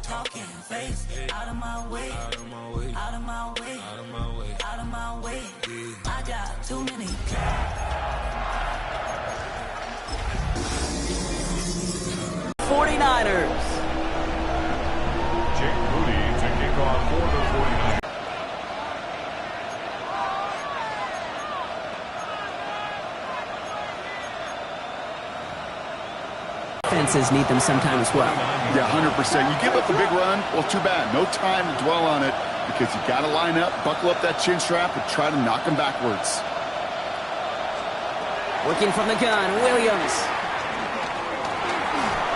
talking face. Out of my way, out of my way, out of my way, out of my way, out of my way. I got too many. 49ers. Jake Moody to kick off for the 49ers. Defenses need them sometime as well. Yeah, 100%. You give up the big run, well, too bad. No time to dwell on it because you got to line up, buckle up that chin strap, and try to knock them backwards. Working from the gun, Williams.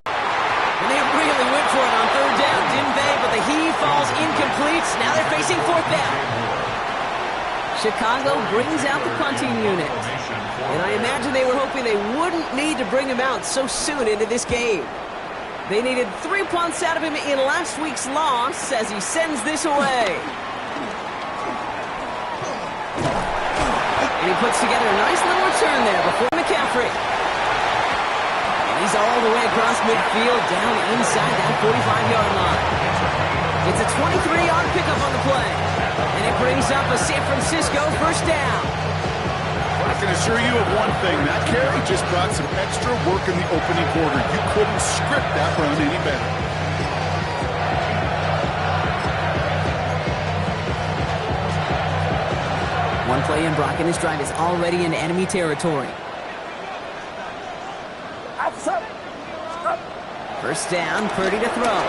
And they really went for it on third down, didn't they? But the heave falls incomplete. Now they're facing fourth down. Chicago brings out the punting unit. And I imagine they were hoping they wouldn't need to bring him out so soon into this game. They needed 3 punts out of him in last week's loss as he sends this away. And he puts together a nice little return there before McCaffrey. And he's all the way across midfield, down inside that 45-yard line. It's a 23-yard pickup on the play. And it brings up a San Francisco first down. I can assure you of one thing. That carry just brought some extra work in the opening quarter. You couldn't script that run any better. One play in, Brock, and this drive is already in enemy territory. First down, Purdy to throw.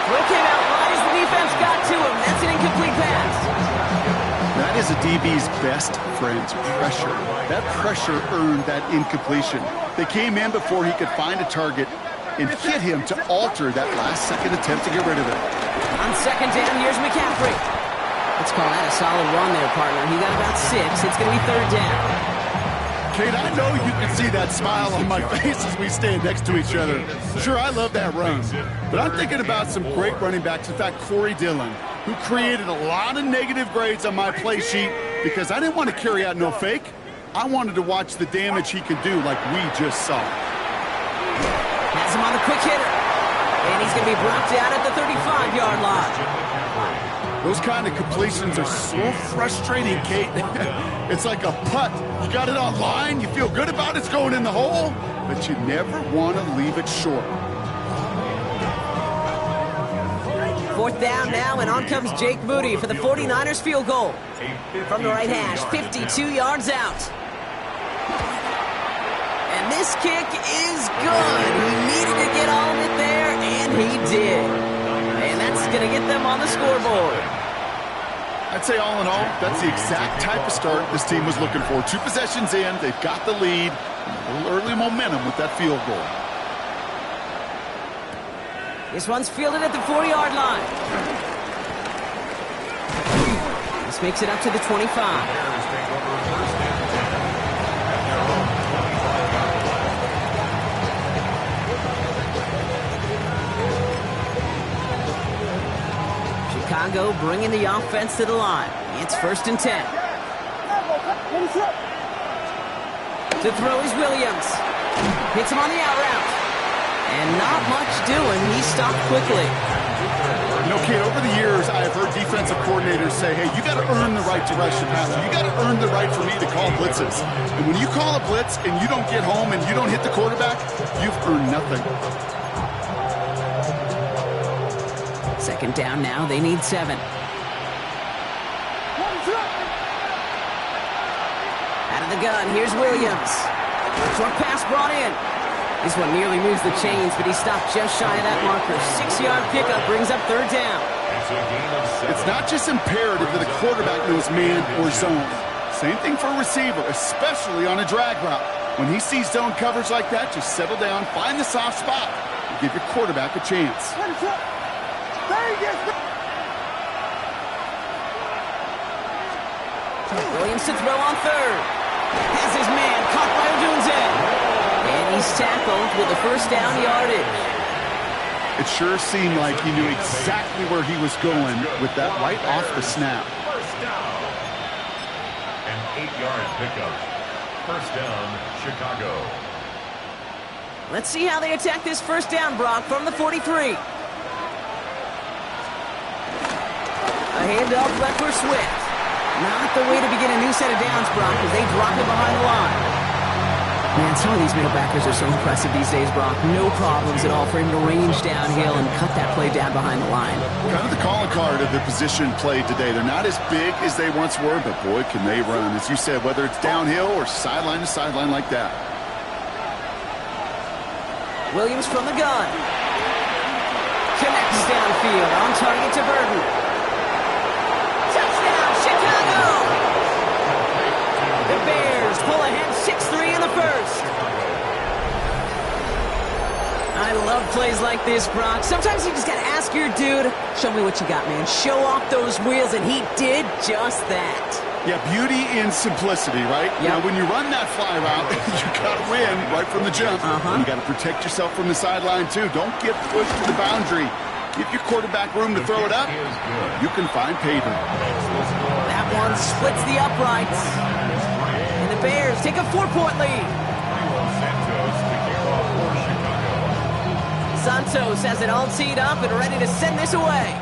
Throw came out wide as the defense got to him. That's an incomplete pass. That is a DB's best friend, pressure. That pressure earned that incompletion. They came in before he could find a target and hit him to alter that last-second attempt to get rid of it. On second down, here's McCaffrey. Let's call that a solid run there, partner. He got about 6. It's going to be third down. Kate, I know you can see that smile on my face as we stand next to each other. Sure, I love that run, but I'm thinking about some great running backs. In fact, Corey Dillon, who created a lot of negative grades on my play sheet because I didn't want to carry out no fake. I wanted to watch the damage he could do like we just saw. Has him on the quick hitter. And he's going to be brought down at the 35-yard line. Those kind of completions are so frustrating, Kate. It's like a putt. You got it on line, you feel good about it's going in the hole, but you never want to leave it short. Fourth down now, and on comes Jake Moody for the 49ers field goal. From the right hash, 52 yards out. And this kick is good. He needed to get all of it there, and he did. And that's going to get them on the scoreboard. I'd say all in all, that's the exact type of start this team was looking for. 2 possessions in, they've got the lead, and a little early momentum with that field goal. This one's fielded at the 40-yard line. This makes it up to the 25. Chicago bringing the offense to the line. It's 1st and 10. To throw is Williams. Hits him on the out route. And not much doing. He stopped quickly. You know, Kate, over the years, I have heard defensive coordinators say, hey, you got to earn the right to rush the passer. You got to earn the right for me to call blitzes. And when you call a blitz and you don't get home and you don't hit the quarterback, you've earned nothing. Second down now. They need 7. Out of the gun. Here's Williams. Short pass brought in. This one nearly moves the chains, but he stopped just shy of that marker. 6-yard pickup brings up third down. It's not just imperative that a quarterback knows man or zone. Same thing for a receiver, especially on a drag route. When he sees zone coverage like that, just settle down, find the soft spot, and give your quarterback a chance. Williams to throw on third. Has his man caught by Odunze. And he's tackled with the first down yardage. It sure seemed like he knew exactly where he was going with that right off the snap. First down. An 8-yard pickup. First down, Chicago. Let's see how they attack this first down, Brock, from the 43. A handoff left for Swift. Not the way to begin a new set of downs, Brock, as they drop it behind the line. Man, some of these middle backers are so impressive these days, Brock. No problems at all for him to range downhill and cut that play down behind the line. Kind of the calling card of the position played today. They're not as big as they once were, but boy, can they run. As you said, whether it's downhill or sideline to sideline like that. Williams from the gun. Connects downfield, on target to Burton. Touchdown, Chicago! The Bears pull ahead 6-3 in the first. I love plays like this, Brock. Sometimes you just gotta ask your dude, show me what you got, man. Show off those wheels, and he did just that. Yeah, beauty in simplicity, right? Yep. You know, when you run that fly route, you got to win right from the jump. You got to protect yourself from the sideline, too. Don't get pushed to the boundary. Give your quarterback room to throw it up. You can find pavement. That one splits the uprights. And the Bears take a 4-point lead. Santos has it all teed up and ready to send this away.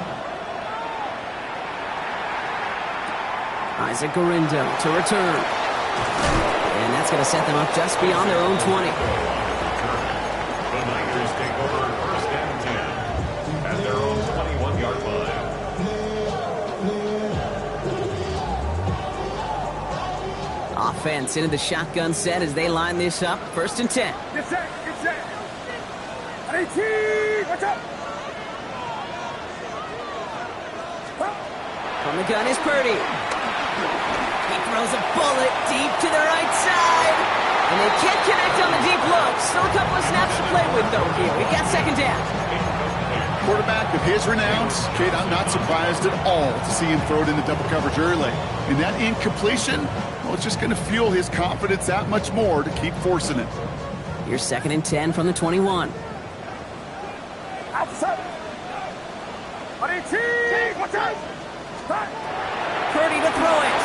Isaac Gorindo to return. And that's going to set them up just beyond their own 20. The Niners take over first and 10 at their own 21-yard line. Offense into the shotgun set as they line this up. First and 10. Get set, get set. 18, watch out. From the gun is Purdy. He throws a bullet deep to the right side. And they can't connect on the deep look. Still a couple of snaps to play with, though, here. We got second down. Quarterback of his renounce, Kate, I'm not surprised at all to see him throw it into double coverage early. And that incompletion, well, it's just going to fuel his confidence that much more to keep forcing it. Here's second and 10 from the 21. Outside. 18, watch out. Purdy to throw it.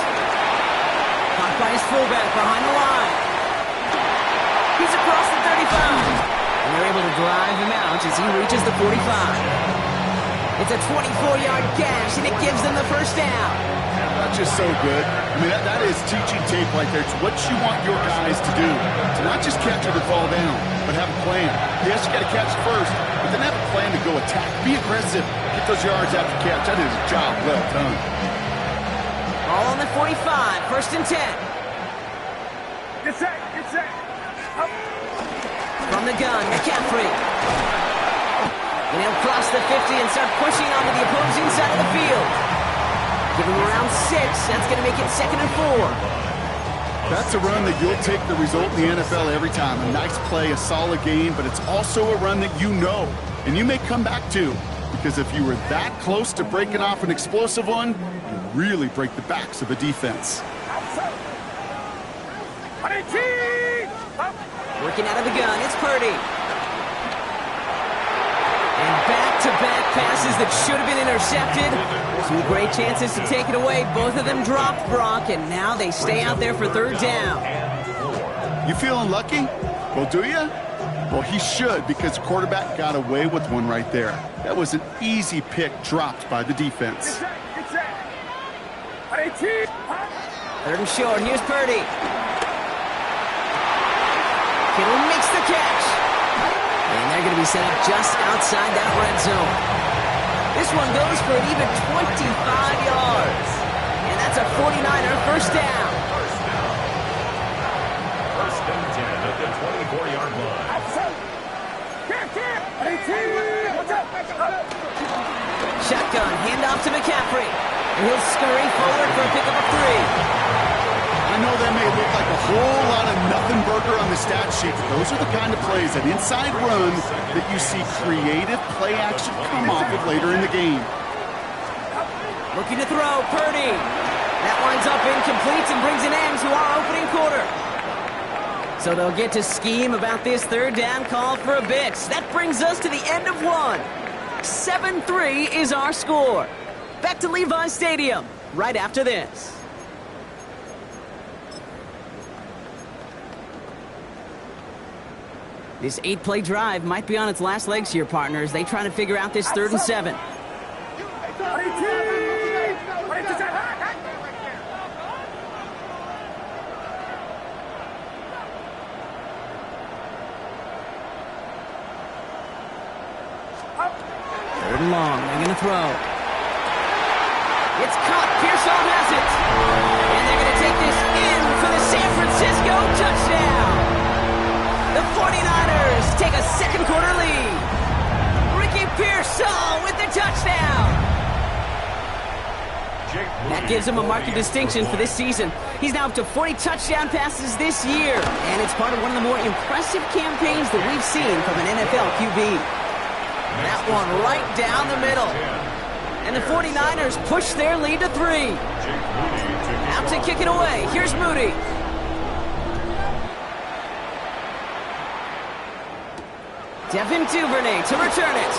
Caught by his fullback behind the line. He's across the 35. And they're able to drive him out as he reaches the 45. It's a 24-yard gash, and it gives them the first down. That's just so good. I mean, that is teaching tape right there. It's what you want your guys to do. To not just catch it or fall down, but have a plan. Yes, you got to catch it first, but then have a plan to go attack. Be aggressive. Get those yards after catch. That is a job well done. All on the 45, first and 10. Get set, get set. Up. From the gun, McCaffrey. And he'll cross the 50 and start pushing onto the opposing side of the field. Give him around 6. That's going to make it second and 4. That's a run that you'll take the result in the NFL every time. A nice play, a solid game, but it's also a run that you know, and you may come back to. Because if you were that close to breaking off an explosive one, you really break the backs of a defense. Outside. 18. Up. Working out of the gun, it's Purdy. And back-to-back passes that should have been intercepted. Two great chances to take it away. Both of them dropped, Brock, and now they stay out there for third down. You feeling lucky? Well, do you? Well, he should, because the quarterback got away with one right there. That was an easy pick dropped by the defense. Get set. 18. Third and short, here's Purdy. Kittle makes the catch. And they're going to be set up just outside that red zone. This one goes for an even 25 yards. And that's a 49er first down. First and 10 at the 24-yard line. Outside. Get 18. Watch out. Shotgun, handoff to McCaffrey. And he'll scurry forward for a pickup of 3. I know that may look like a whole lot of nothing burger on the stat sheet, but those are the kind of plays, an inside run, that you see creative play action come off of later in the game. Looking to throw, Purdy. That winds up incomplete and brings an end to our opening quarter. So they'll get to scheme about this third down call for a bit. That brings us to the end of one. 7-3 is our score. Back to Levi's Stadium right after this. This 8-play drive might be on its last legs here, partners. They try to figure out this 3rd and 7. 18. Third and long. They're going to throw. It's caught. Pearsall has it. And they're going to take this in for the San Francisco touchdown. The 49ers take a second quarter lead. Ricky Pearsall with the touchdown. That gives him a marked distinction for this season. He's now up to 40 touchdown passes this year. And it's part of one of the more impressive campaigns that we've seen from an NFL QB. That one right down the middle. And the 49ers push their lead to 3. Out to kick it away. Here's Moody. Devin Duvernay to return it.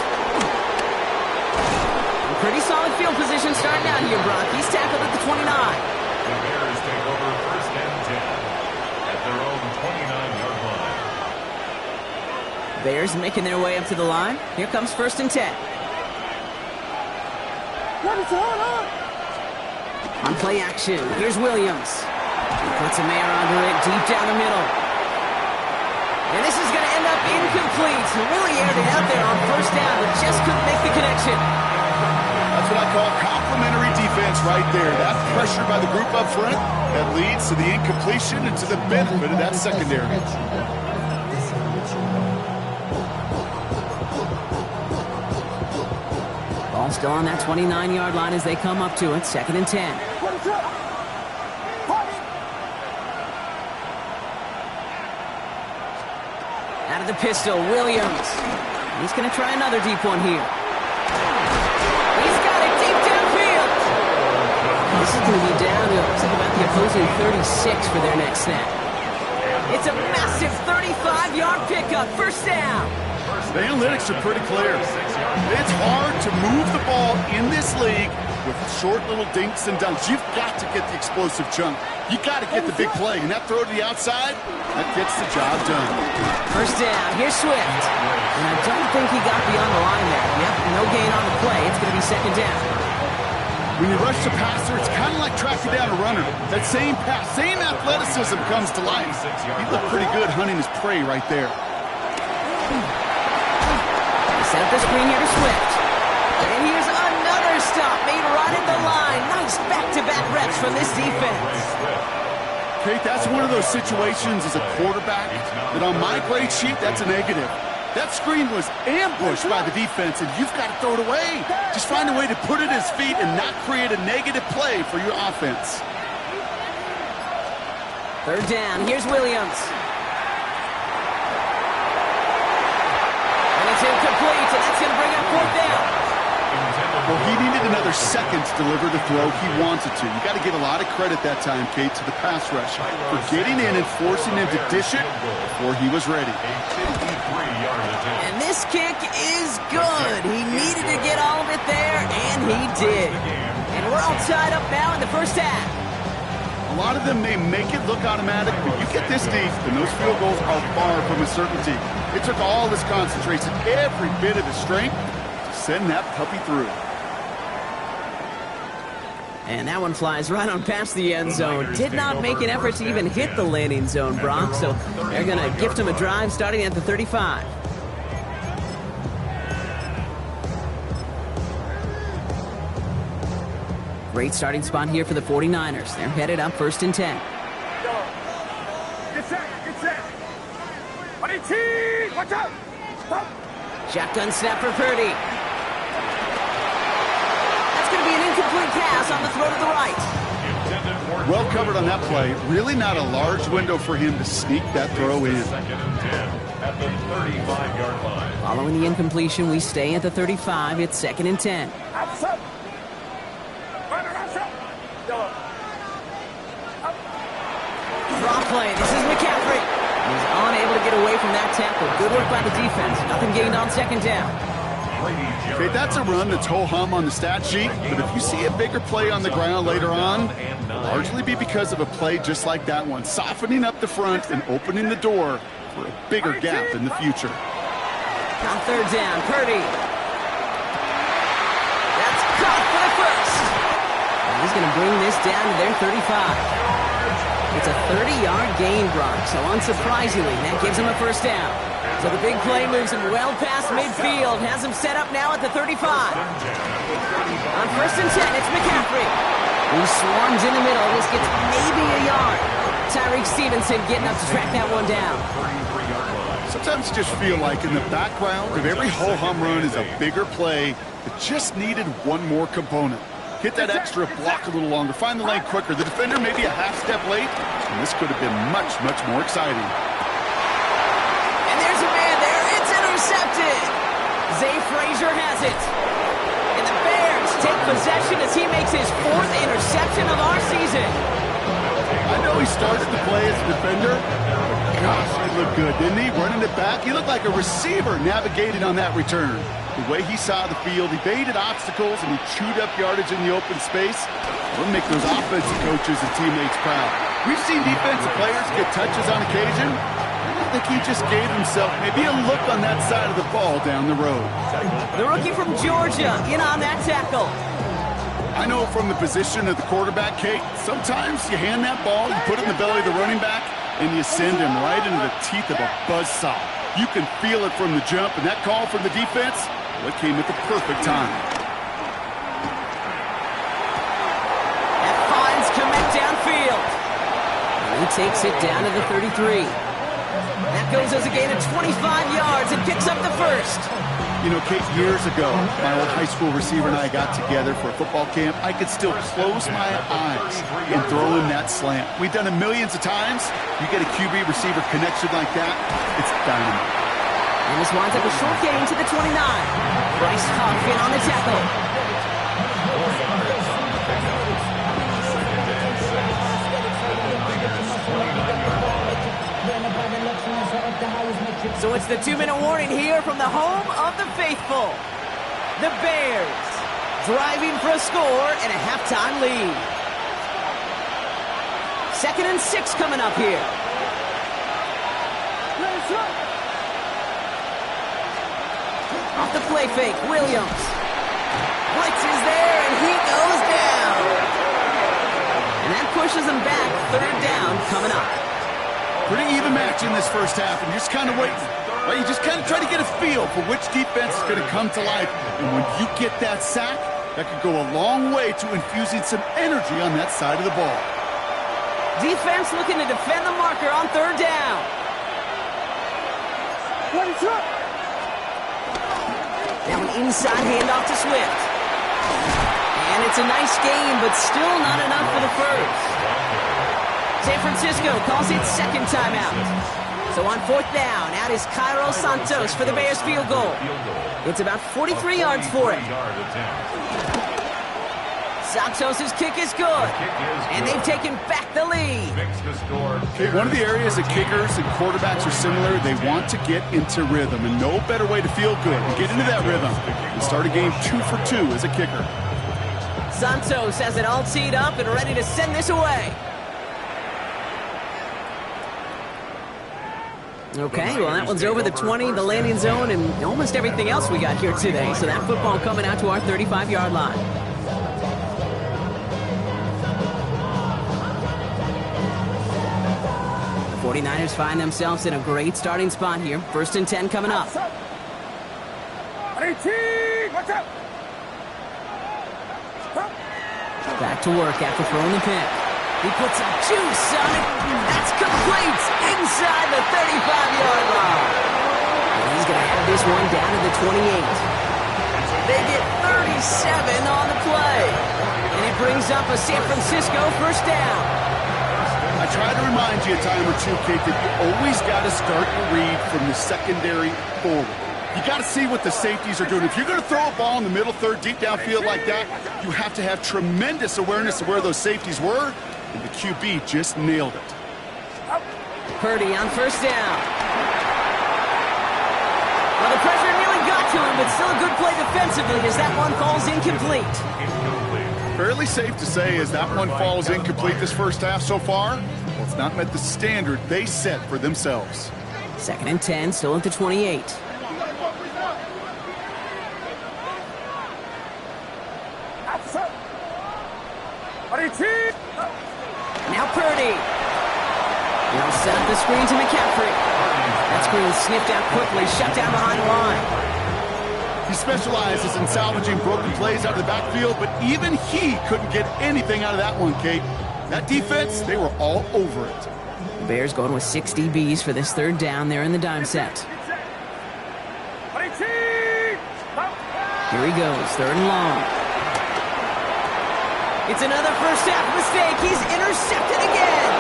Pretty solid field position starting out here, Brock. He's tackled at the 29. The Bears take over first and 10 at their own 29-yard line. Bears making their way up to the line. Here comes first and 10. On play action, here's Williams. He puts a man under it deep down the middle. And this is going to end up incomplete. Really aired it out there on first down, but just couldn't make the connection. That's what I call complimentary defense right there. That pressure by the group up front that leads to the incompletion and to the benefit of that secondary. Ball still on that 29-yard line as they come up to it. Second and 10. Out of the pistol, Williams. He's going to try another deep one here. He's got it deep downfield. This is going to be down to about the opposing 36 for their next snap. It's a massive 35-yard pickup. First down. The analytics are pretty clear. It's hard to move the ball in this league with short little dinks and dunks. You've got to get the explosive chunk. You got to get the big play. And that throw to the outside, that gets the job done. First down. Here's Swift. And I don't think he got beyond the line there. Yep, no gain on the play. It's going to be second down. When you rush the passer, it's kind of like tracking down a runner. That same pass, same athleticism comes to life. He looked pretty good hunting his prey right there. Set up the screen here to Swift. And here's another stop made right at the line. Nice back-to-back reps from this defense. Kate, that's one of those situations as a quarterback that on my grade sheet, that's a negative. That screen was ambushed by the defense, and you've got to throw it away. Just find a way to put it at his feet and not create a negative play for your offense. Third down. Here's Williams. And it's incomplete, and that's going to bring up fourth down. Well, he needed another second to deliver the throw he wanted to. You got to give a lot of credit that time, Kate, to the pass rush for getting in and forcing him to dish it before he was ready. And this kick is good. He needed to get all of it there, and he did. And we're all tied up now in the first half. A lot of them may make it look automatic, but you get this deep, and those field goals are far from a certainty. It took all his concentration, every bit of his strength, to send that puppy through. And that one flies right on past the end zone. Did not make an effort to even hit the landing zone, Brock, so they're going to gift him a drive starting at the 35. Great starting spot here for the 49ers. They're headed up first and 10. Get set, get set. Buddy T, watch out. Stop. Shotgun snap for Purdy. That's going to be an incomplete pass on the throw to the right. Well covered on that play. Really not a large window for him to sneak that throw in. Second and 10 at the 35-yard line. Following the incompletion, we stay at the 35. It's second and 10. Outside. Runner outside. Yellow. Draw play. This is McCaffrey. He's unable to get away from that tackle. Good work by the defense. Nothing gained on second down. Okay, that's a run that's ho-hum on the stat sheet, but if you see a bigger play on the ground later on, it'll largely be because of a play just like that one, softening up the front and opening the door for a bigger gap in the future. On third down, Purdy. That's caught for the first. And he's going to bring this down to their 35. It's a 30-yard gain, Brock, so unsurprisingly, that gives him a first down. So the big play moves him well past midfield, has him set up now at the 35. On first and 10, it's McCaffrey, who swarms in the middle. This gets maybe a yard. Tyreek Stevenson getting up to track that one down. Sometimes you just feel like in the background of every ho-hum run is a bigger play that just needed one more component. Hit that extra block a little longer, find the lane quicker. The defender maybe a half step late, and this could have been much, much more exciting. And there's a man there. It's intercepted. Zay Frazier has it. And the Bears take possession as he makes his 4th interception of our season. I know he started the play as a defender. Gosh, he looked good, didn't he? Running it back. He looked like a receiver navigating on that return. The way he saw the field, he baited obstacles, and he chewed up yardage in the open space. We'll make those offensive coaches and teammates proud. We've seen defensive players get touches on occasion. I think he just gave himself maybe a look on that side of the ball down the road. The rookie from Georgia in on that tackle. I know from the position of the quarterback, Kate, sometimes you hand that ball, you put it in the belly of the running back, and you send him right into the teeth of a buzzsaw. You can feel it from the jump, and that call from the defense, well, it came at the perfect time. That finds Kmet downfield. And he takes it down to the 33. That goes as a gain of 25 yards and picks up the first. You know, Kate, years ago, my old high school receiver and I got together for a football camp. I could still close my eyes and throw him that slant. We've done it millions of times. You get a QB receiver connection like that, it's dynamite. And this winds up a short gain to the 29. Bryce Huff in on the tackle. So it's the 2-minute warning here from the home of the faithful. The Bears driving for a score and a halftime lead. 2nd and 6 coming up here. Off the play fake, Williams. Blitz is there, and he goes down. And that pushes him back. 3rd down coming up. Pretty even match in this first half, and you're just kind of waiting. Right? You just kind of try to get a feel for which defense is going to come to life. And when you get that sack, that could go a long way to infusing some energy on that side of the ball. Defense looking to defend the marker on 3rd down. Now an inside handoff to Swift. And it's a nice gain, but still not enough for the first. San Francisco calls it 2nd timeout. So on 4th down, out is Cairo Santos for the Bears field goal. It's about 43 yards for it. Santos' kick is good, and they've taken back the lead. One of the areas that kickers and quarterbacks are similar, they want to get into rhythm, and no better way to feel good and get into that rhythm than start a game 2 for 2 as a kicker. Santos has it all teed up and ready to send this away. Okay, well, that one's over the 20, the landing zone, and almost everything else we got here today. So that football coming out to our 35-yard line. The 49ers find themselves in a great starting spot here. 1st and 10 coming up. Back to work after throwing the pick. He puts some juice on it. That's complete inside the 35-yard line. And he's going to have this one down to the 28. They get 37 on the play. And it brings up a San Francisco first down. I try to remind you a time or two, Kate, that you always got to start your read from the secondary forward. You got to see what the safeties are doing. If you're going to throw a ball in the middle third, deep downfield like that, you have to have tremendous awareness of where those safeties were, and the QB just nailed it. Purdy on first down. Well, the pressure nearly got to him, but still a good play defensively as that one falls incomplete. Fairly safe to say as that one falls incomplete this first half so far, well, it's not met the standard they set for themselves. 2nd and 10, still at the 28. Now Purdy. They'll set up the screen to McCaffrey. That screen sniffed out quickly, shut down behind the line. He specializes in salvaging broken plays out of the backfield, but even he couldn't get anything out of that one, Kate. That defense, they were all over it. The Bears going with 6 DBs for this third down there in the dime set. Here he goes, third and long. It's another first half mistake. He's intercepted again.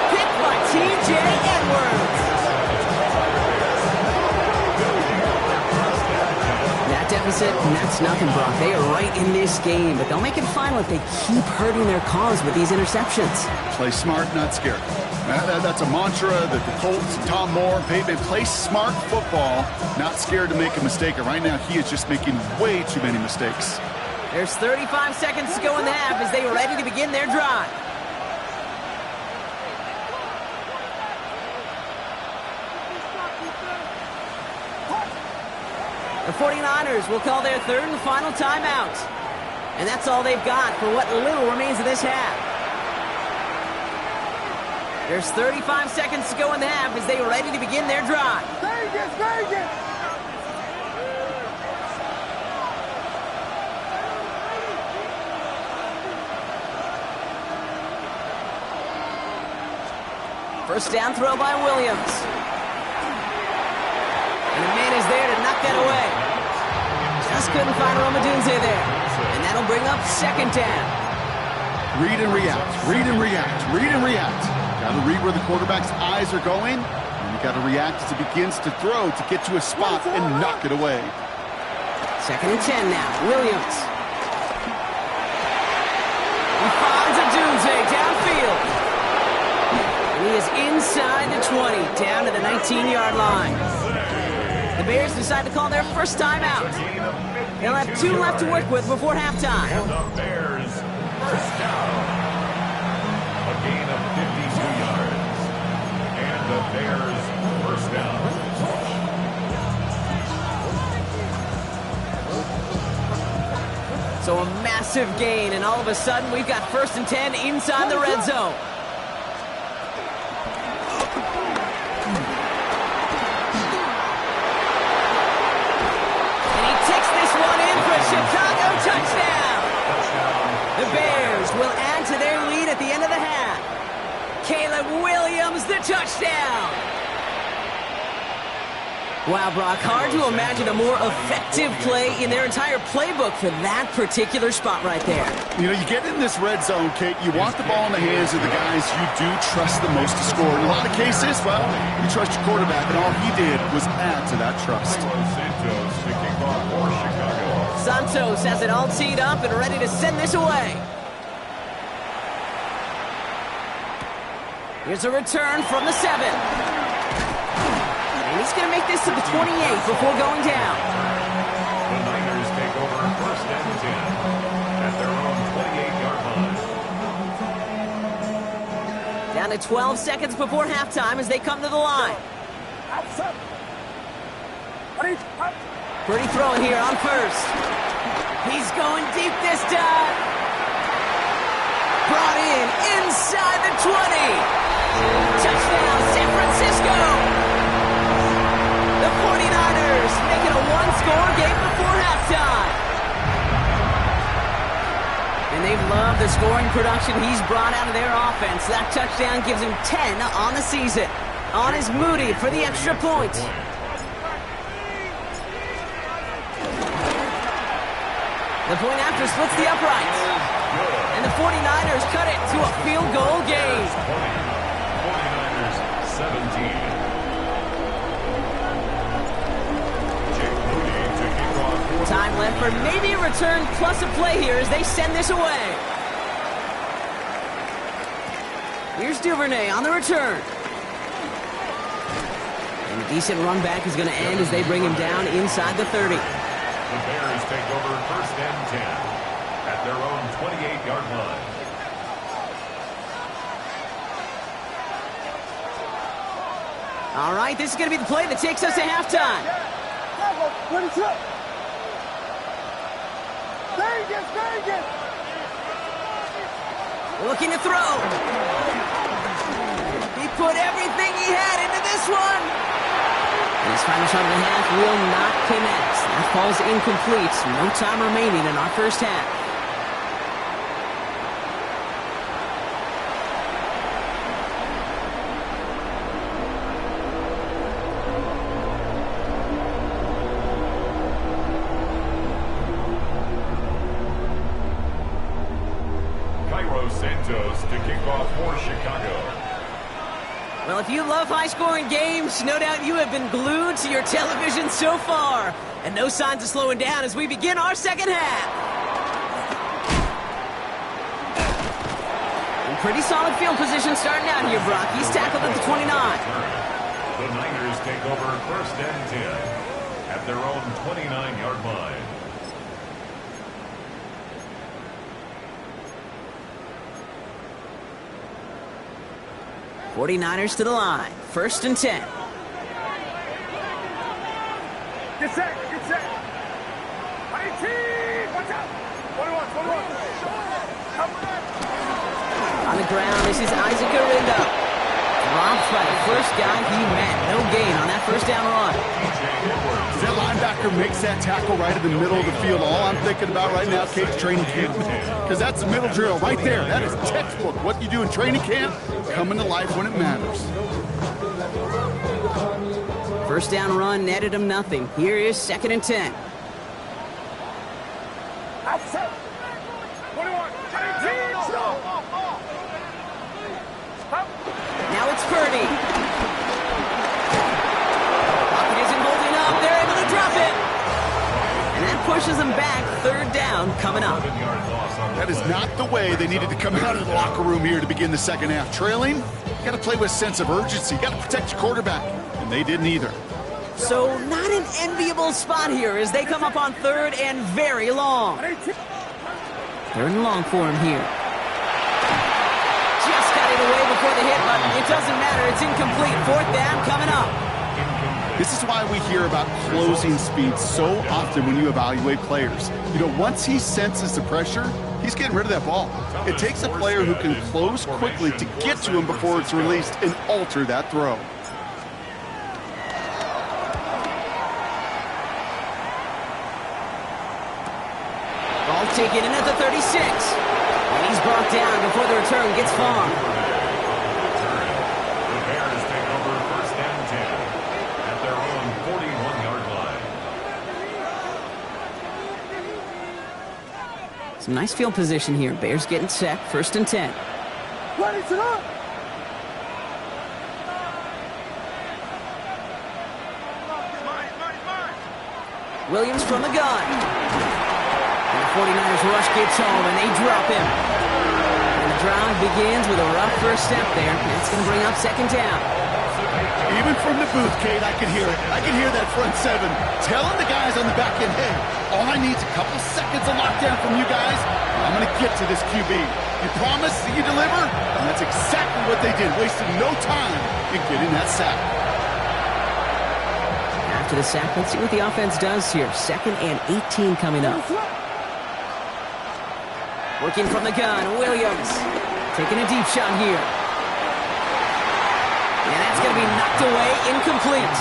Picked by T.J. Edwards. That deficit, and that's nothing, Brock. They are right in this game, but they'll make it final if they keep hurting their cause with these interceptions. Play smart, not scared. That's a mantra that the Colts, Tom Moore, Peyton, play smart football, not scared to make a mistake. And right now, he is just making way too many mistakes. There's 35 seconds to go in the half as they are ready to begin their drive. The 49ers will call their third and final timeout. And that's all they've got for what little remains of this half. There's 35 seconds to go in the half as they are ready to begin their drive. Vegas, Vegas! First down throw by Williams. And the man is there to knock that away. Just couldn't find Romadunze there. And that'll bring up second down. Read and react, read and react, read and react. Got to read where the quarterback's eyes are going, and you got to react as he begins to throw to get to a spot and knock it away. Second and 10 now. Williams. He finds Odunze downfield. And he is inside the 20, down to the 19-yard line. The Bears decide to call their first timeout. They'll have 2 left to work with before halftime. The Bears first down. A gain of 52 yards. And the Bears first down. So a massive gain, and all of a sudden we've got first and 10 inside the red zone. And he takes this one in for a Chicago touchdown. The Bears will add to their lead at the end of the half. Caleb Williams, the touchdown. Wow, Brock, hard to imagine a more effective play in their entire playbook for that particular spot right there. You know, you get in this red zone, Kate, you want the ball in the hands of the guys you do trust the most to score. In a lot of cases, well, you trust your quarterback, and all he did was add to that trust. Santos to kick off for Chicago. Santos has it all teed up and ready to send this away. Here's a return from the 7. And he's going to make this to the 28 before going down. The Niners take over first and 10 at their own 28-yard line. Down to 12 seconds before halftime as they come to the line. Pretty throw here on first. He's going deep this time. Brought in inside the 20. Touchdown, San Francisco. The 49ers make it a one-score game before halftime. And they've loved the scoring production he's brought out of their offense. That touchdown gives him 10 on the season. On is Moody for the extra point. The point after splits the uprights. And the 49ers cut it to a field goal game. 49ers 17. Time left for maybe a return plus a play here as they send this away. Here's Duvernay on the return. And a decent run back is going to end as they bring him down inside the 30. The Bears take over first and 10 at their own 28-yard line. All right, this is going to be the play that takes us to halftime. Vegas, Vegas! Looking to throw. He put everything he had into this one. And his final shot of the half will not connect. That falls incomplete. No time remaining in our first half. Santos to kick off for Chicago. Well, if you love high-scoring games, no doubt you have been glued to your television so far. And no signs of slowing down as we begin our second half. And pretty solid field position starting out here, Brock. He's tackled at the 29. The Niners take over first and 10 at their own 29-yard line. 49ers to the line. First and 10. Get set, get set. 19, watch out. 21. On the ground, this is Isaac Arindo. Dropped by the first guy he met. No gain on that first down run. As that linebacker makes that tackle right in the middle of the field, all I'm thinking about right now, Kate's training camp. Because that's the middle drill right there. That is textbook. What you do in training camp, coming to life when it matters. First down run netted him nothing. Here is second and 10. Outside. 21, 19, stop. Now it's Purdy. Pocket isn't holding up. They're able to drop it. And that pushes them back. Third down coming up. That is not the way they needed to come out of the locker room here to begin the second half. Trailing, you got to play with a sense of urgency. You got to protect your quarterback. And they didn't either. So not an enviable spot here as they come up on third and very long. Third and long for him here. Just got it away before the hit button. It doesn't matter. It's incomplete. Fourth down coming up. This is why we hear about closing speed so often when you evaluate players. You know, once he senses the pressure, he's getting rid of that ball. It takes a player who can close quickly to get to him before it's released and alter that throw. Ball taken in at the 36. And he's brought down before the return gets far. The Bears take over first and 10 at their own 41-yard line. Some nice field position here. Bears getting set. First and 10. Ready to go. Williams from the gun. And the 49ers rush gets home, and they drop him. And the drive begins with a rough first step there. That's going to bring up second down. Even from the booth, Kate, I can hear it. I can hear that front seven telling the guys on the back end, hey, all I need is a couple seconds of lockdown from you guys. I'm going to get to this QB. You promise that you deliver? And that's exactly what they did, wasting no time in getting that sack. After the sack, let's see what the offense does here. Second and 18 coming up. Working from the gun, Williams. Taking a deep shot here. And that's going to be knocked away, incomplete.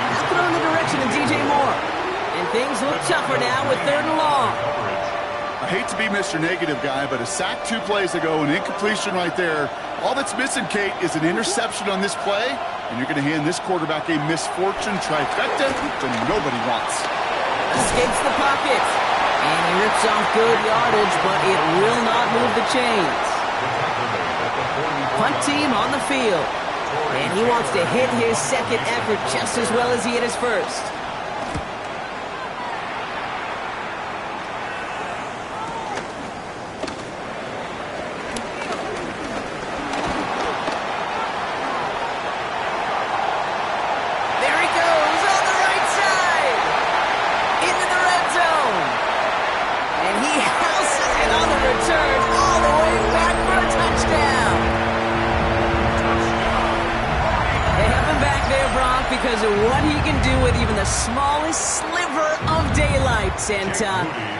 Now put on the direction of DJ Moore. And things look tougher now with third and long. I hate to be Mr. Negative guy, but a sack 2 plays ago, an incompletion right there. All that's missing, Kate, is an interception on this play, and you're going to hand this quarterback a misfortune trifecta that nobody wants. Escapes the pocket. And he rips off good yardage, but it will not move the chains. Punt team on the field. And he wants to hit his second effort just as well as he hit his first. There he goes on the right side. Into the red zone. And he houses it on the return all the way back for a touchdown. They have him back there, Brock, because of what he can do with even the smallest sliver of daylight. And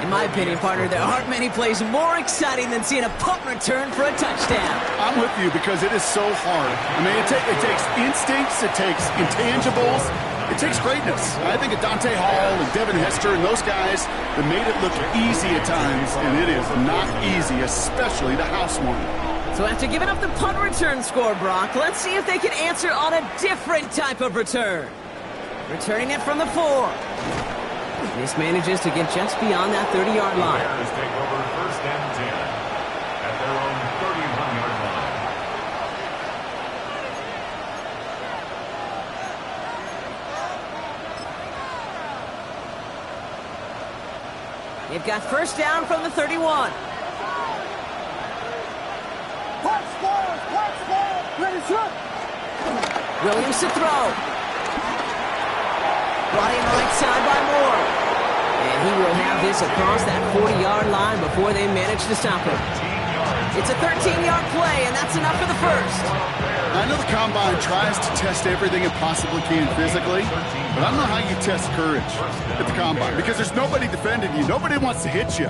in my opinion, partner, there aren't many plays more exciting than seeing a punt return for a touchdown. I'm with you because it is so hard. I mean, it takes instincts, it takes intangibles, it takes greatness. I think of Dante Hall and Devin Hester and those guys that made it look easy at times, and it is not easy, especially the house one. So after giving up the punt return score, Brock, let's see if they can answer on a different type of return. Returning it from the 4. This manages to get just beyond that 30-yard line. Bears take over 1st and 10 at their own 31-yard line. They've got first down from the 31. Williams to throw. Brought in right side by Moore. And he will have this across that 40-yard line before they manage to stop him. It's a 13-yard play, and that's enough for the first. I know the Combine tries to test everything it possibly can physically, but I don't know how you test courage at the Combine because there's nobody defending you. Nobody wants to hit you.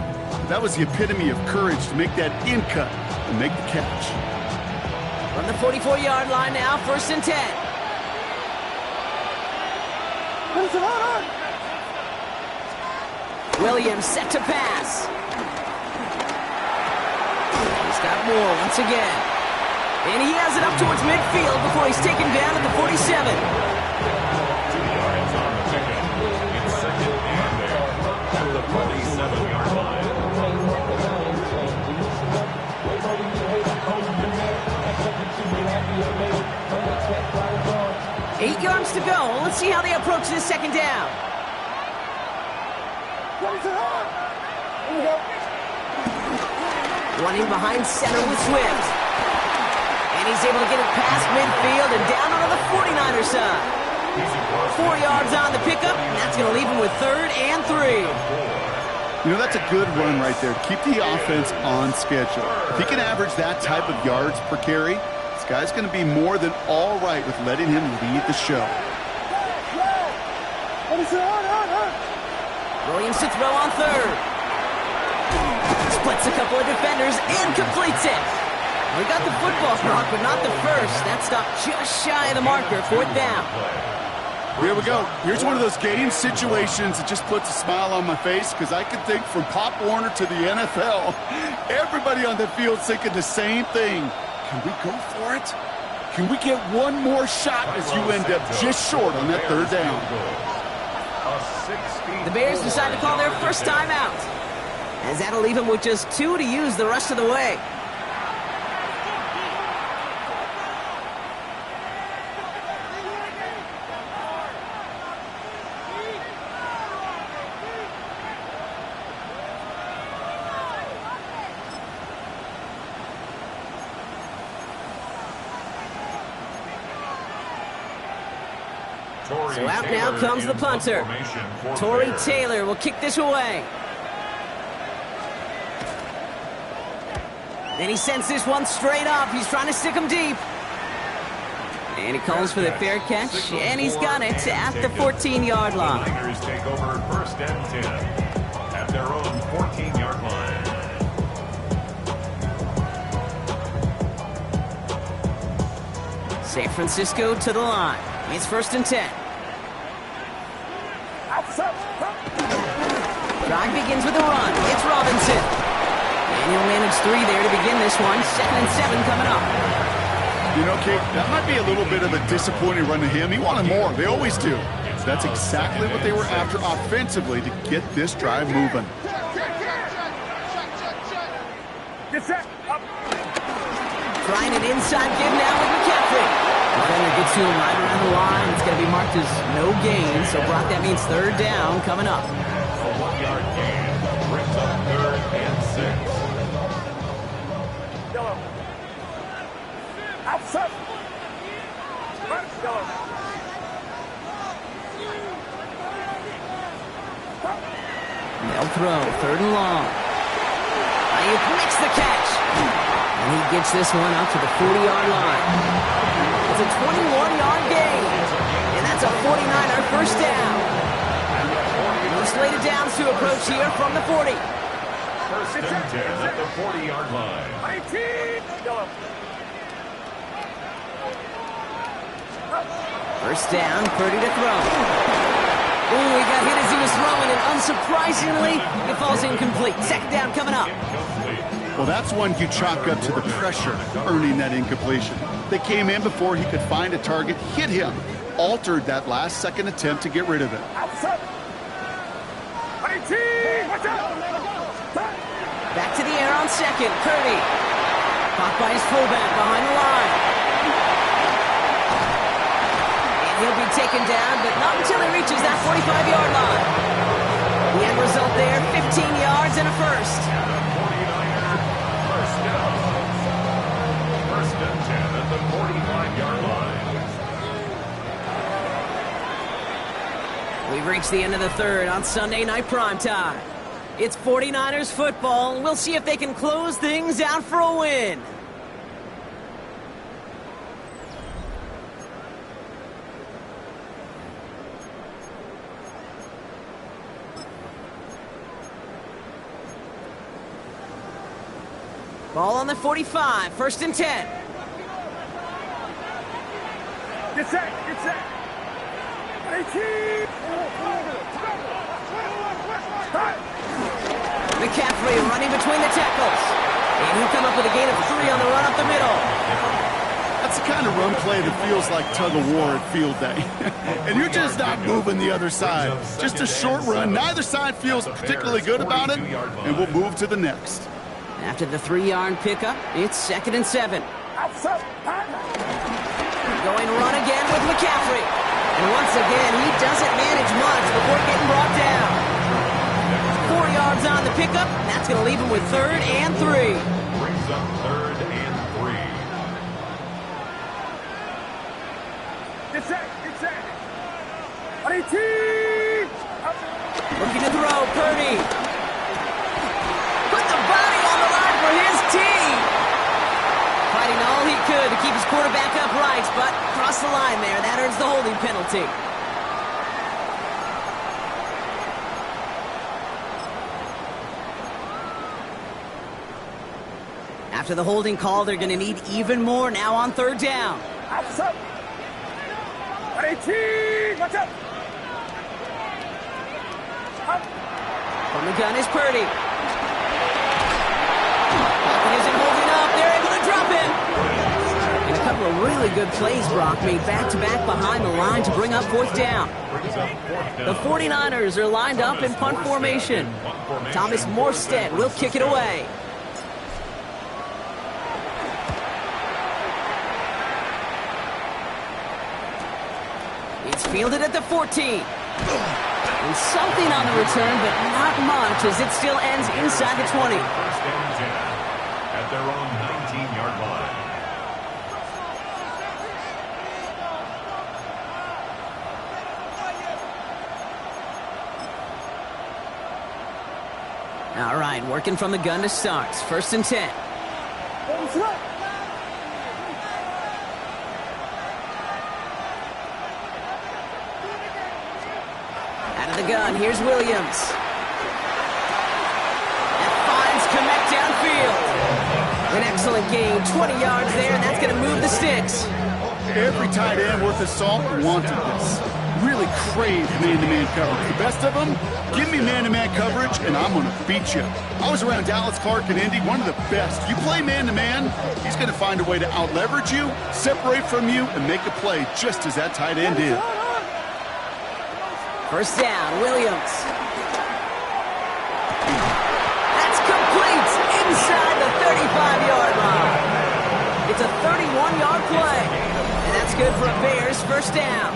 That was the epitome of courage to make that in cut and make the catch. From the 44-yard line now, 1st and 10. Williams set to pass. He's got Moore once again. And he has it up towards midfield before he's taken down at the 47. 2 yards on the pickup. It's 2nd and there at the 47-yard line. 8 yards to go. Let's see how they approach this 2nd down. Running behind center with Swift. And he's able to get it past midfield and down onto the 49er side. 4 yards on the pickup, and that's going to leave him with 3rd and 3. You know, that's a good run right there. Keep the offense on schedule. If he can average that type of yards per carry, this guy's going to be more than all right with letting him lead the show. Williams to throw on 3rd. Splits a couple of defenders and completes it. We got the football, Brock, but not the first. That stopped just shy of the marker, 4th down. Here we go. Here's one of those game situations that just puts a smile on my face because I can think from Pop Warner to the NFL, everybody on the field thinking the same thing. Can we go for it? Can we get one more shot as you end up just short on that 3rd down? The Bears decide to call their first timeout, as that'll leave them with just 2 to use the rest of the way. So out now comes the punter. Tory Taylor will kick this away. Then he sends this one straight up. He's trying to stick him deep. And he calls for the fair catch, and he's got it at the 14-yard line. The Niners take over 1st and 10 at their own 14-yard line. San Francisco to the line. It's 1st and 10. Drive begins with a run. It's Robinson. And he'll manage 3 there to begin this one. 2nd and 7 coming up. You know, Kate, that might be a little bit of a disappointing run to him. He wanted more. They always do. That's exactly what they were after offensively to get this drive moving. Get set. Up. Trying an inside give now with McCaffrey. Defender gets to him right around the line. It's going to be marked as no gain. So, Brock, that means 3rd down coming up. A 1-yard gain brings up 3rd and 6. Yellow. Outside. Yellow. They'll throw 3rd and long. Ayuk makes the catch. And he gets this one out to the 40-yard line. It's a 21-yard gain. And that's a 49er first down. Moves slated downs to approach here from the 40. First and 10 at the 40-yard line. 19. Yellow. First down, Purdy to throw. Ooh, he got hit as he was throwing, and unsurprisingly, it falls incomplete. Second down coming up. Well, that's one you chalk up to the pressure earning that incompletion. They came in before he could find a target, hit him, altered that last-second attempt to get rid of it. Outside. 19. Watch out. Back to the air on second, Purdy. Caught by his fullback behind the line. And he'll be taken down, but not until he reaches that 45-yard line. The end result there, 15 yards and a first. First down. First and 10 at the 45-yard line. We've reached the end of the third on Sunday Night Primetime. It's 49ers football, and we'll see if they can close things out for a win. Ball on the 45, first and 10. Get set. Get set. 18. McCaffrey running between the tackles. And he'll come up with a gain of 3 on the run up the middle. That's the kind of run play that feels like tug-of-war at field day. And you're just not moving the other side. Just a short run. Neither side feels particularly good about it, and we'll move to the next. After the 3-yard pickup, it's second and 7. Outside. Going run again with McCaffrey. And once again, he doesn't manage much before getting brought down. 4 yards on the pickup, and that's going to leave him with third and 3. Brings up third and 3. Get set. Get set. 18. Looking to throw, Purdy. Put the body on the line for his team. Fighting all he could to keep his quarterback upright, but crossed the line there. That earns the holding penalty. After the holding call, they're going to need even more now on third down. Outside. 18. Watch out. From the gun is Purdy. Falcon isn't holding up. They're able to drop him. And a couple of really good plays, Brock, made back-to-back behind the line to bring up fourth down. The 49ers are lined up in punt formation. Thomas Morstead will kick it away. It's fielded at the 14. And something on the return, but not much, as it still ends inside the 20. First and 10 at their own 19-yard line. All right, working from the gun to start. First and 10. Out of the gun, here's Williams. That finds Kmet downfield. An excellent gain, 20 yards there, and that's going to move the sticks. Every tight end worth his salt wanted this. Really craved man-to-man coverage. The best of them, give me man-to-man coverage, and I'm going to beat you. I was around Dallas Clark and Indy, one of the best. You play man-to-man, he's going to find a way to out-leverage you, separate from you, and make a play just as that tight end did. First down, Williams. That's complete inside the 35-yard line. It's a 31-yard play, and that's good for a Bears first down.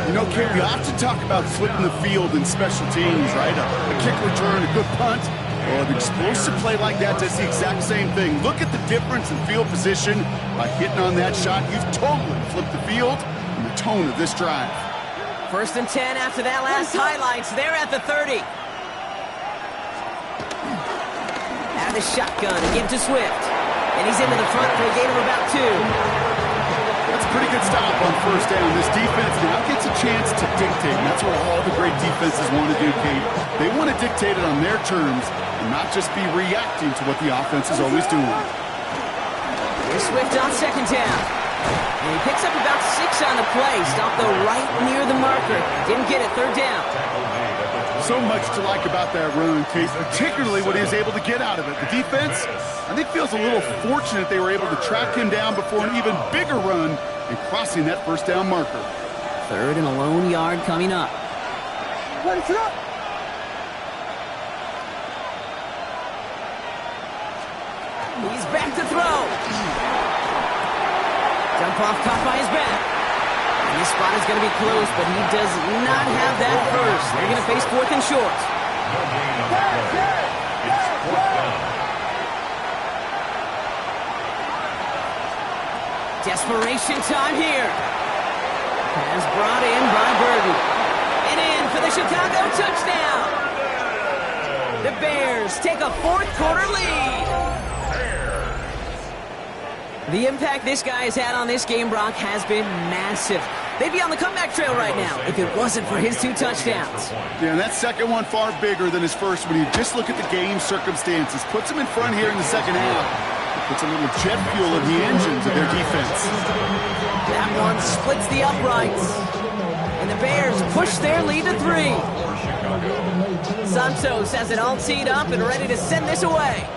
You know, Ken, we often talk about flipping the field in special teams, right? A kick return, a good punt. Well, an explosive play like that does the exact same thing. Look at the difference in field position. By hitting on that shot, you've totally flipped the field and the tone of this drive. First and 10 after that last highlights. They're at the 30. Out of the shotgun, give to Swift. And he's into the front for a gain of about 2. That's That's a pretty good stop on first down. This defense now gets a chance to dictate, and that's what all the great defenses want to do, Kate. They want to dictate it on their terms and not just be reacting to what the offense is always doing. Here's Swift on second down. And he picks up about 6 on the play. Stopped though right near the marker. Didn't get it, third down. So much to like about that run, Kate, particularly what he was able to get out of it. The defense, I think, feels a little fortunate they were able to track him down before an even bigger run and crossing that first down marker. Third and a lone yard coming up. Ready, set up. He's back to throw. Jump off caught by his back. And this spot is going to be close, but he does not have that first. They're going to face fourth and short. No gain on the play. It's fourth down. Desperation time here. Pass brought in by Burden. And in for the Chicago touchdown. The Bears take a fourth quarter lead. The impact this guy has had on this game, Brock, has been massive. They'd be on the comeback trail right now if it wasn't for his 2 touchdowns. Yeah, and that second one far bigger than his first when you just look at the game circumstances. Puts him in front here in the second half. Puts a little jet fuel in the engines of their defense. That one splits the uprights. And the Bears push their lead to 3. Santos has it all teed up and ready to send this away.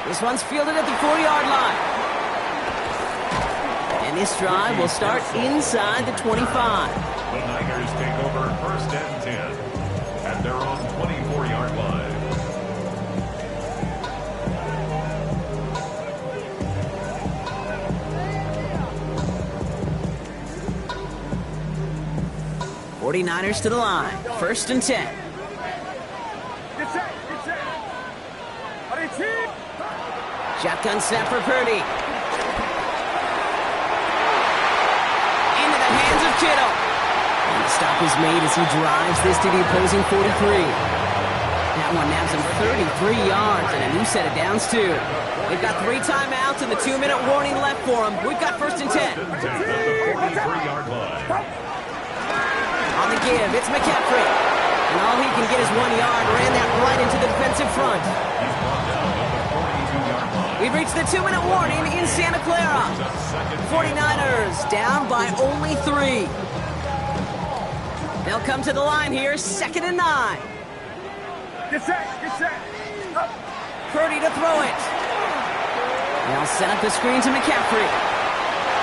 This one's fielded at the 4-yard line. And this drive will start inside the 25. The Niners take over first and 10 at their own 24-yard line. '49ers to the line. First and 10. Get set, get set. Ready, team. Shotgun snap for Purdy. Into the hands of Kittle. And the stop is made as he drives this to the opposing 43. That one nabs him 33 yards and a new set of downs, too. They've got 3 timeouts and the 2-minute warning left for them. We've got first and 10. At the 43-yard line. On the give, it's McCaffrey. And all he can get is 1 yard. Ran that right into the defensive front. He's brought down at the 42-yard line. We've reached the 2-minute warning in Santa Clara. 49ers down by only 3. They'll come to the line here, 2nd and 9. Get set, get set. Up. Purdy to throw it. They'll set up the screen to McCaffrey.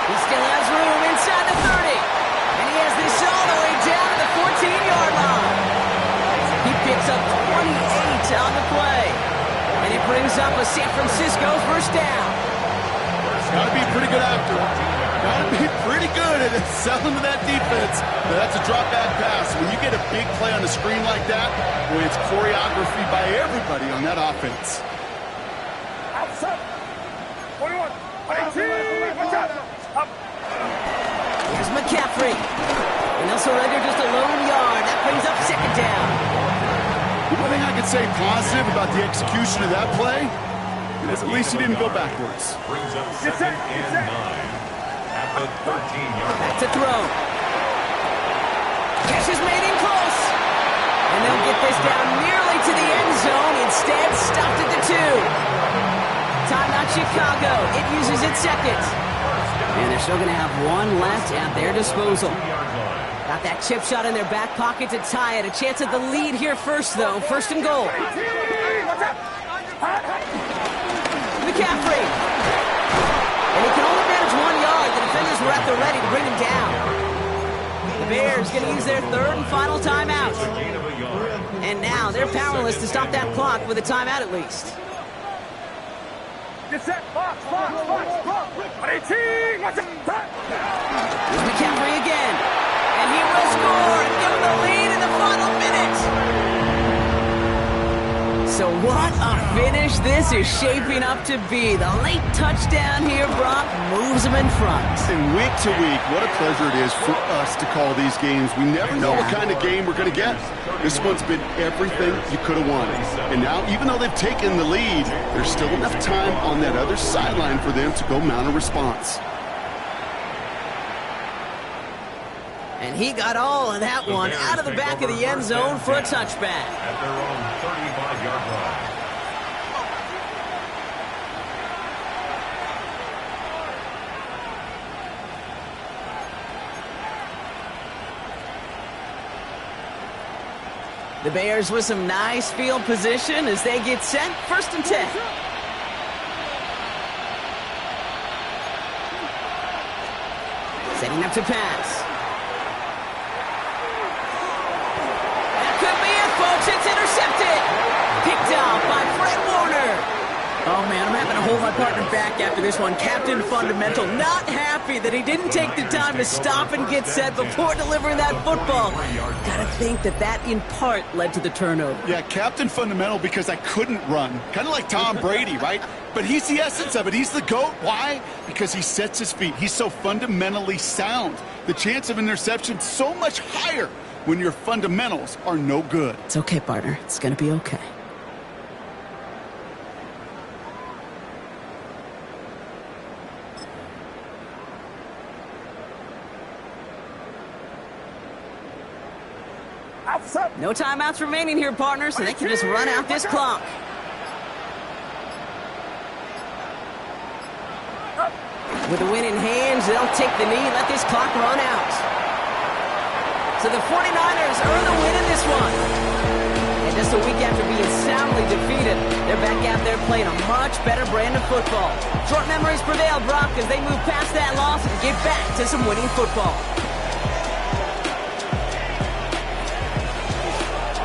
He still has room inside the 30. And he has this all the way down to the 14-yard line. He picks up 28 on the play. And it brings up a San Francisco first down. Got to be pretty good after it. Got to be pretty good at selling to that defense. But that's a drop back pass. When you get a big play on the screen like that, boy, it's choreography by everybody on that offense. Outside. 41. Ready, team. Watch out. Up. Here's McCaffrey. And they'll surrender just a lone yard. That brings up 2nd down. The one thing I could say positive about the execution of that play is at least he didn't go backwards. Brings up 2nd and 9 at the 13-yard line. Back to throw. Catch is made in close. And they'll get this down nearly to the end zone. Instead, stopped at the 2. Timeout Chicago. It uses its 2nd. And they're still going to have 1 left at their disposal. Got that chip shot in their back pocket to tie it. A chance at the lead here first, though. First and goal. McCaffrey. And he can only manage 1 yard. The defenders were at the ready to bring him down. The Bears going to use their 3rd and final timeout. And now they're powerless to stop that clock with a timeout at least. Get set. Box. Ready, team. Watch out. Here's McCaffrey again. And he will score and give them the lead in the final minute. So What a finish this is shaping up to be. The late touchdown here, Brock, moves them in front. And week to week, what a pleasure it is for us to call these games. We never know what kind of game we're going to get. This one's been everything you could have wanted. And now, even though they've taken the lead, there's still enough time on that other sideline for them to go mount a response. And he got all of that one out of the back of the end zone for a touchback. At their own 35-yard line. The Bears with some nice field position as they get set. 1st and 10. Setting up to pass. It's intercepted. Picked out by Fred Warner. Oh, man, I'm having to hold my partner back after this one. Captain Fundamental not happy that he didn't take the time to stop and get set before delivering that football. Gotta think that in part led to the turnover. Yeah, Captain Fundamental because I couldn't run. Kind of like Tom Brady, right? But he's the essence of it. He's the GOAT. Why? Because he sets his feet. He's so fundamentally sound. The chance of interception so much higher when your fundamentals are no good. It's okay, partner. It's going to be okay. No timeouts remaining here, partner, so they can just run out this clock. With the win in hands, they'll take the knee and let this clock run out. So the 49ers earn the win in this one. And just a week after being soundly defeated, they're back out there playing a much better brand of football. Short memories prevail, Brock, as they move past that loss and get back to some winning football.